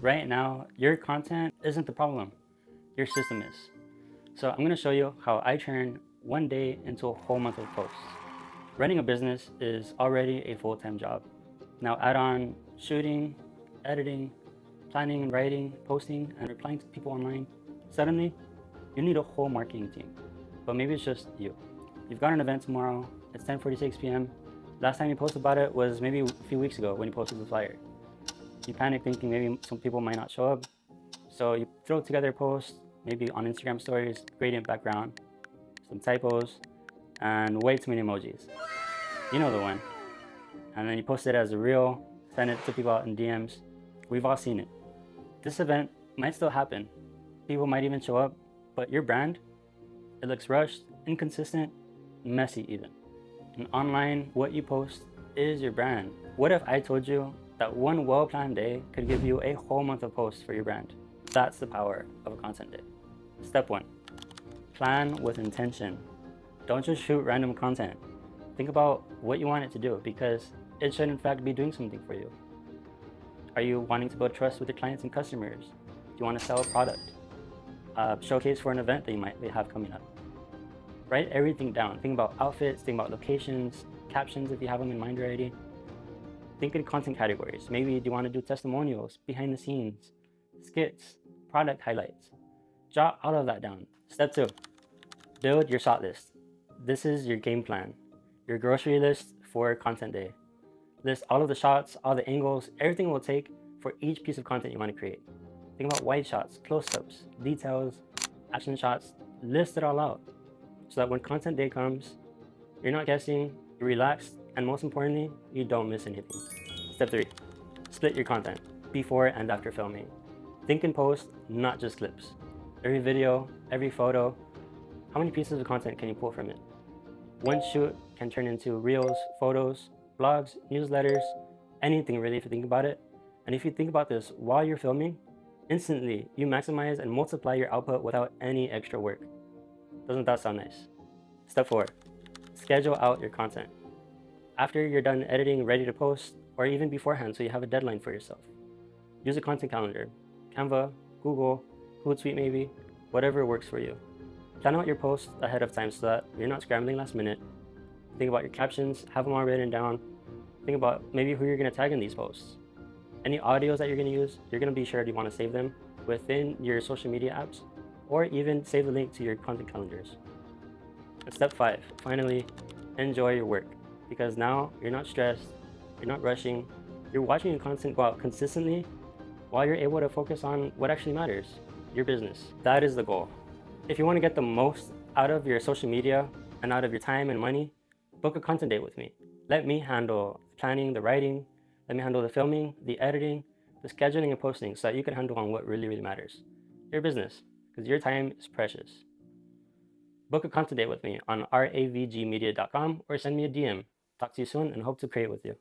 Right now, your content isn't the problem, your system is. So I'm gonna show you how I turn one day into a whole month of posts. Running a business is already a full-time job. Now add on shooting, editing, planning and writing, posting, and replying to people online. Suddenly, you need a whole marketing team. But maybe it's just you. You've got an event tomorrow, it's 10:46 p.m. Last time you posted about it was maybe a few weeks ago when you posted the flyer. You panic thinking maybe some people might not show up. So you throw together a post, maybe on Instagram stories, gradient background, some typos, and way too many emojis. You know the one. And then you post it as a reel, send it to people out in DMs. We've all seen it. This event might still happen. People might even show up, but your brand, it looks rushed, inconsistent, messy even. And online, what you post is your brand. What if I told you that one well-planned day could give you a whole month of posts for your brand? That's the power of a content day. Step 1, plan with intention. Don't just shoot random content. Think about what you want it to do, because it should in fact be doing something for you. Are you wanting to build trust with your clients and customers? Do you want to sell a product? Showcase for an event that you might have coming up? Write everything down. Think about outfits, think about locations, captions if you have them in mind already. Think in content categories. Maybe do you want to do testimonials, behind the scenes, skits, product highlights? Jot all of that down. Step 2, build your shot list. This is your game plan, your grocery list for content day. List all of the shots, all the angles, everything it will take for each piece of content you want to create. Think about wide shots, close-ups, details, action shots. List it all out so that when content day comes, you're not guessing, you're relaxed, and most importantly, you don't miss anything. Step 3, split your content before and after filming. Think in post, not just clips. Every video, every photo, how many pieces of content can you pull from it? One shoot can turn into reels, photos, blogs, newsletters, anything really if you think about it. And if you think about this while you're filming, instantly you maximize and multiply your output without any extra work. Doesn't that sound nice? Step 4, schedule out your content. After you're done editing, ready to post, or even beforehand so you have a deadline for yourself. Use a content calendar, Canva, Google, Hootsuite maybe, whatever works for you. Plan out your posts ahead of time so that you're not scrambling last minute. Think about your captions, have them all written down. Think about maybe who you're going to tag in these posts. Any audios that you're going to use, you're going to be sure you want to save them within your social media apps, or even save the link to your content calendars. And step 5, finally, enjoy your work, because now you're not stressed, you're not rushing, you're watching your content go out consistently while you're able to focus on what actually matters, your business. That is the goal. If you want to get the most out of your social media and out of your time and money, book a content date with me. Let me handle the planning, the writing, let me handle the filming, the editing, the scheduling and posting so that you can handle on what really, really matters, your business, because your time is precious. Book a content date with me on ravgmedia.com or send me a DM. Talk to you soon and hope to create with you.